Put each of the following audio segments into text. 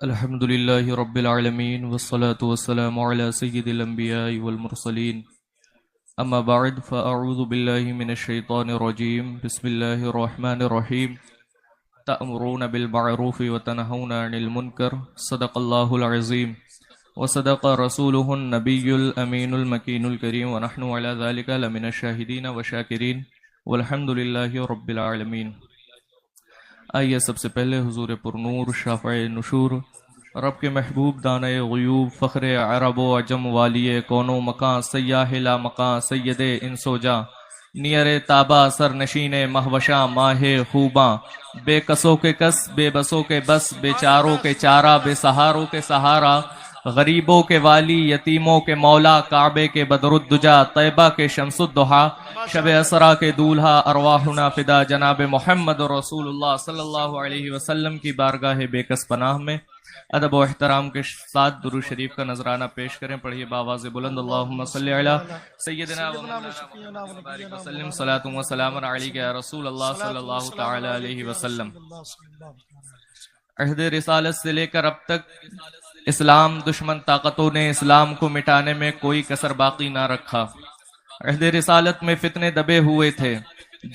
الحمد لله رب العالمين والصلاة والسلام على سيد الأنبياء والمرسلين أما بعد فأعوذ بالله من الشيطان الرجيم بسم الله الرحمن الرحيم تأمرون بالمعروف وتنهون عن المنكر صدق الله العظيم وصدق رسوله النبي الأمين المكين الكريم ونحن على ذلك لمن الشاهدين والشاكرين والحمد لله رب العالمين۔ آئیے سب سے پہلے حضور پرنور شافع نشور رب کے محبوب دانع غیوب فخر عرب و عجم والی کون و مکان سیاح لا مکان سید انس و جاں نیر تابہ سر نشین مہوشاں ماہ خوباں بے کسوں کے کس بے بسوں کے بس بے چاروں کے چارہ بے سہاروں کے سہارا غریبوں کے والی یتیموں کے مولا کعبے کے بدر الدجا طیبہ کے شمس الضحیٰ شب اسرا کے دولہا ارواحنا فدا جناب محمد رسول اللہ صلی اللہ علیہ وسلم کی بارگاہ بے کس پناہ میں ادب و احترام کے ساتھ درود شریف کا نذرانہ پیش کریں۔ پڑھیے بآواز بلند اللہم صلی علی سیدنا و مولانا محمد وسلم صلاۃ و سلام علیک یا رسول اللہ صلی اللہ تعالی علیہ وسلم۔ عہد رسالت سے لے کر اب تک اسلام دشمن طاقتوں نے اسلام کو مٹانے میں کوئی کسر باقی نہ رکھا۔ عہد رسالت میں فتنے دبے ہوئے تھے،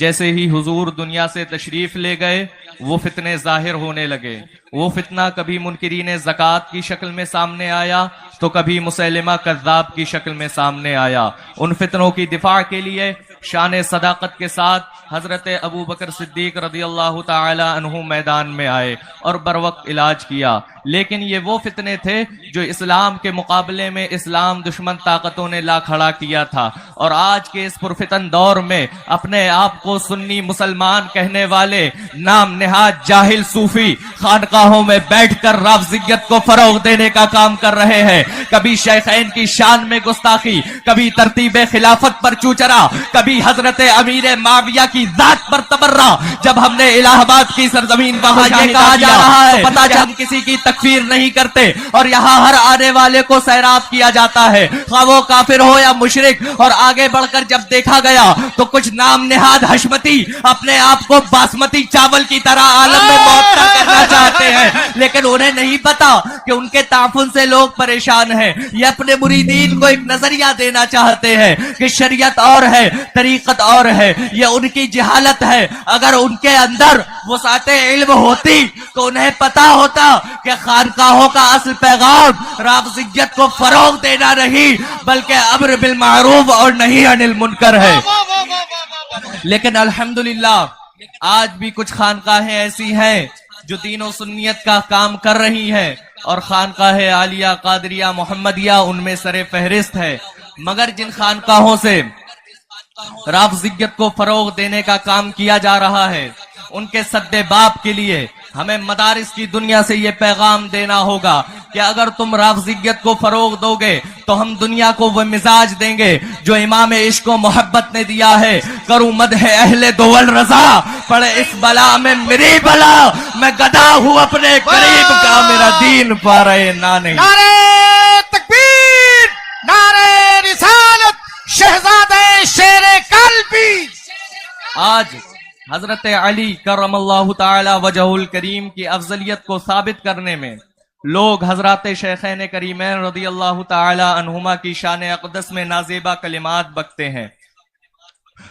جیسے ہی حضور دنیا سے تشریف لے گئے وہ فتنے ظاہر ہونے لگے۔ وہ فتنہ کبھی منکرین زکوٰۃ کی شکل میں سامنے آیا تو کبھی مسیلمہ کذاب کی شکل میں سامنے آیا۔ ان فتنوں کی دفاع کے لیے شان صداقت کے ساتھ حضرت ابو بکر صدیق رضی اللہ تعالی عنہ میدان میں آئے اور بروقت علاج کیا۔ لیکن یہ وہ فتنے تھے جو اسلام کے مقابلے میں اسلام دشمن طاقتوں نے لا کھڑا کیا تھا، اور آج کے اس پرفتن دور میں اپنے آپ کو سنی مسلمان کہنے والے نام نہاد جاہل صوفی خانقاہوں میں بیٹھ کر رافضیت کو فروغ دینے کا کام کر رہے ہیں۔ کبھی شیخین کی شان میں گستاخی، کبھی ترتیب خلافت پر چوچرا، کبھی حضرت امیر معاویہ کی ذات پر تبرہ۔ جب ہم نے الہ آباد کی سرزمین وہاں یہ کہا جا رہا ہے پتہ چلا ہم کسی کی تکفیر نہیں کرتے، اور یہاں ہر آنے والے کو سیراب کیا جاتا ہے، خواہ وہ کافر ہو یا مشرک۔ اور آگے بڑھ کر جب دیکھا گیا تو کچھ نام نہاد حشمتی اپنے آپ کو باسمتی چاول کی طرح عالم میں معطر کرنا چاہتے ہیں، لیکن انہیں نہیں پتا کہ ان کے تعفن سے لوگ پریشان ہیں۔ یہ اپنے مریدین کو ایک نظریہ دینا چاہتے ہیں کہ شریعت اور ہے، طریقت اور ہے، یہ ان کی جہالت ہے۔ اگر ان کے اندر وسعت علم ہوتی تو انہیں پتا ہوتا کہ خانقاہوں کا اصل پیغام رافضیت کو فروغ دینا نہیں بلکہ امر بالمعروف اور نہی عن المنکر ہے۔ لیکن الحمدللہ آج بھی کچھ خانقاہیں ایسی ہیں جو دین و سنیت کا کام کر رہی ہیں، اور خانقاہ عالیہ قادریہ محمدیہ ان میں سر فہرست ہے۔ مگر جن خانقاہوں سے رافضیت کو فروغ دینے کا کام کیا جا رہا ہے ان کے سد باب کے لیے ہمیں مدارس کی دنیا سے یہ پیغام دینا ہوگا کہ اگر تم رافضیت کو فروغ دو گے تو ہم دنیا کو وہ مزاج دیں گے جو امام عشق و محبت نے دیا ہے۔ کروں مدح اہل دول رضا، پڑے اس بلا میں میری بلا، میں گدا ہوں اپنے قریب کا، میرا دین پا رہے نانے۔ نعرہ تکبیر، نعرہ رسالت، شہزادہ شیر قلبی۔ آج حضرت علی کرم اللہ تعالی وجہ الکریم کی افضلیت کو ثابت کرنے میں لوگ حضرات شیخین کریمین رضی اللہ تعالی عنہما کی شان اقدس میں نازیبہ کلمات بکتے ہیں،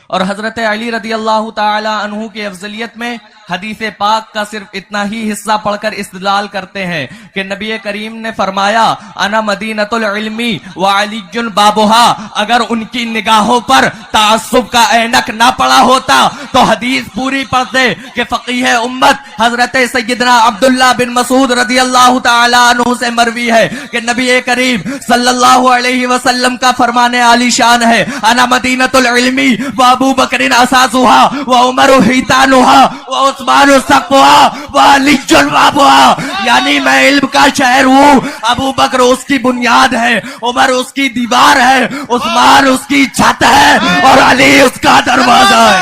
اور حضرت علی رضی اللہ تعالی عنہ کی افضلیت میں حدیث پاک کا صرف اتنا ہی حصہ پڑھ کر استدلال کرتے ہیں کہ نبی کریم نے فرمایا انا مدینۃ العلم وعلی بابھا۔ اگر ان کی نگاہوں پر تعصب کا اینک نہ پڑا ہوتا تو حدیث پوری پڑھتے کہ فقیہ امت حضرت سیدنا عبداللہ بن مسعود رضی اللہ تعالی عنہ سے مروی ہے کہ نبی کریم صلی اللہ علیہ وسلم کا فرمان عالی شان ہے انا مدینۃ العلم وابو بکر اساسها وعمر حیطانها وعثمان سقفها وعلی بابها، یعنی میں علم کا شہر ہوں، ابو بکر اس کی بنیاد ہے، عمر اس کی دیوار ہے، عثمان اس کی چھت ہے، اور علی اس کا دروازہ ہے۔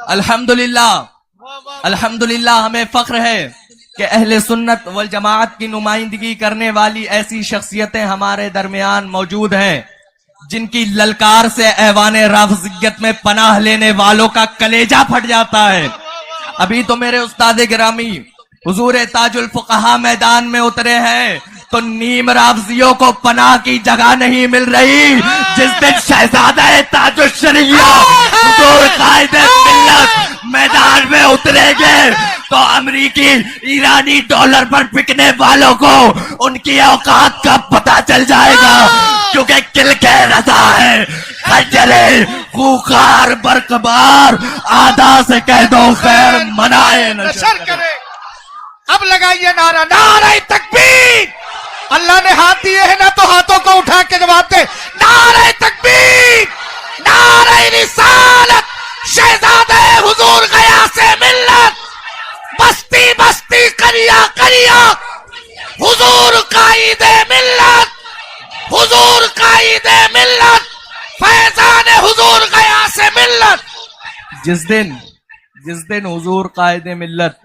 الحمدللہ الحمدللہ ہمیں فخر ہے کہ اہل سنت والجماعت کی نمائندگی کرنے والی ایسی شخصیتیں ہمارے درمیان موجود ہیں جن کی للکار سے ایوان رافضیت میں پناہ لینے والوں کا کلیجہ پھٹ جاتا ہے۔ ابھی تو میرے استاد گرامی حضور تاج الفقہا میدان میں اترے ہیں تو نیم رافضیوں کو پناہ کی جگہ نہیں مل رہی. جس دن شہزادہ تاج الشریعہ حضور قائد ملت میدان میں اترے گے تو امریکی ایرانی ڈالر پر بکنے والوں کو ان کی اوقات کا پتہ چل جائے گا. کیونکہ کل کے رضا ہے خنجرے خوخار برقبار آدھا سے کہہ دو خیر منائے نشر کرے. اب لگائیے نعرہ نعرہ تکبیر. اللہ نے ہاتھ دیے ہیں نا تو ہاتھوں کو اٹھا کے جواب دے. نعرہ تکبیر نعرہ رسالت شہزادہ حضور غیاث ملت بستی بستی قریہ قریہ حضور قائد ملت حضور قائد ملت فیضان حضور غیاث ملت. جس دن حضور قائد ملت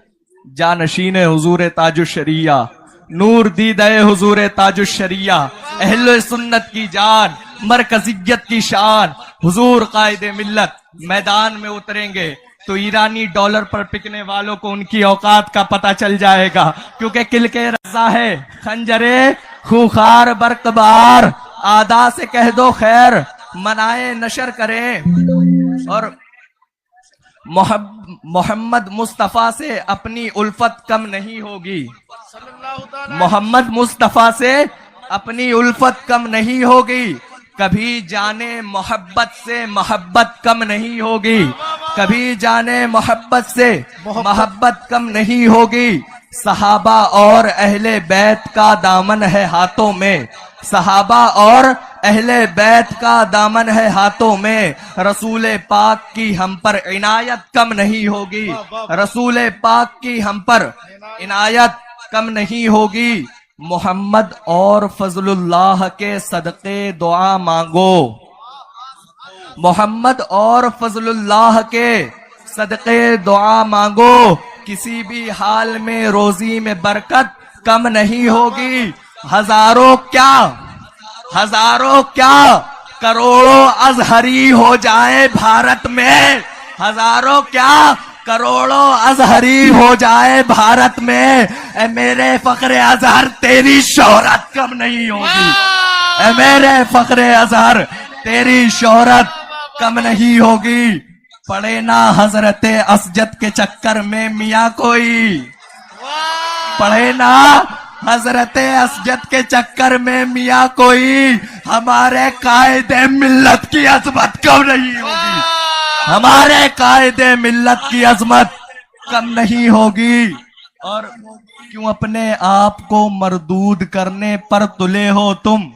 جانشین حضور تاج الشریعہ نور دیدہ حضور تاج الشریعہ اہل سنت کی جان مرکزیت کی شان حضور قائد ملت میدان میں اتریں گے تو ایرانی ڈالر پر پکنے والوں کو ان کی اوقات کا پتہ چل جائے گا. کیونکہ کل کے رضا ہے خنجرے خوخار برقبار آدھا سے کہہ دو خیر منائے نشر کریں. اور محمد مصطفیٰ سے اپنی الفت کم نہیں ہوگی. محمد مصطفیٰ سے اپنی الفت کم نہیں ہوگی. کبھی جانے محبت سے محبت کم نہیں ہوگی. کبھی جانے محبت سے محبت کم نہیں ہوگی. صحابہ اور اہل بیت کا دامن ہے ہاتھوں میں. صحابہ اور اہل بیت کا دامن ہے ہاتھوں میں. رسول پاک کی ہم پر عنایت کم نہیں ہوگی. رسول پاک کی ہم پر عنایت کم نہیں ہوگی. محمد اور فضل اللہ کے صدقے دعا مانگو. محمد اور فضل اللہ کے صدقے دعا مانگو. کسی بھی حال میں روزی میں برکت کم نہیں ہوگی. ہزاروں کیا کروڑوں ازہری ہو جائے بھارت میں. ہزاروں کیا کروڑوں ازہری ہو جائے بھارت میں. اے میرے فخر ازہر تیری شہرت کم نہیں ہوگی. اے میرے فخر ازہر تیری شہرت کم نہیں ہوگی. پڑے نہ حضرت اسجد کے چکر میں میاں کوئی. پڑے نہ حضرت اسجد کے چکر میں میاں کوئی. ہمارے قائد ملت کی عظمت کم نہیں ہوگی. ہمارے قائد ملت کی عظمت کم نہیں ہوگی. اور کیوں اپنے آپ کو مردود کرنے پر تلے ہو تم.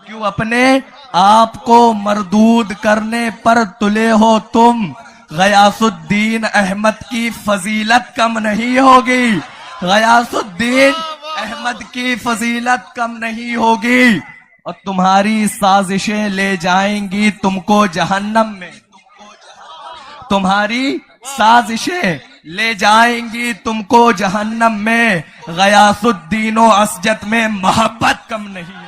کیوں اپنے آپ کو مردود کرنے پر تلے ہو تم. غیاث الدین احمد کی فضیلت کم نہیں ہوگی. غیاث الدین احمد کی فضیلت کم نہیں ہوگی. اور تمہاری سازشیں لے جائیں گی تم کو جہنم میں. تمہاری سازشیں لے جائیں گی تم کو جہنم میں. غیاث الدین و اسجد میں محبت کم نہیں ہے.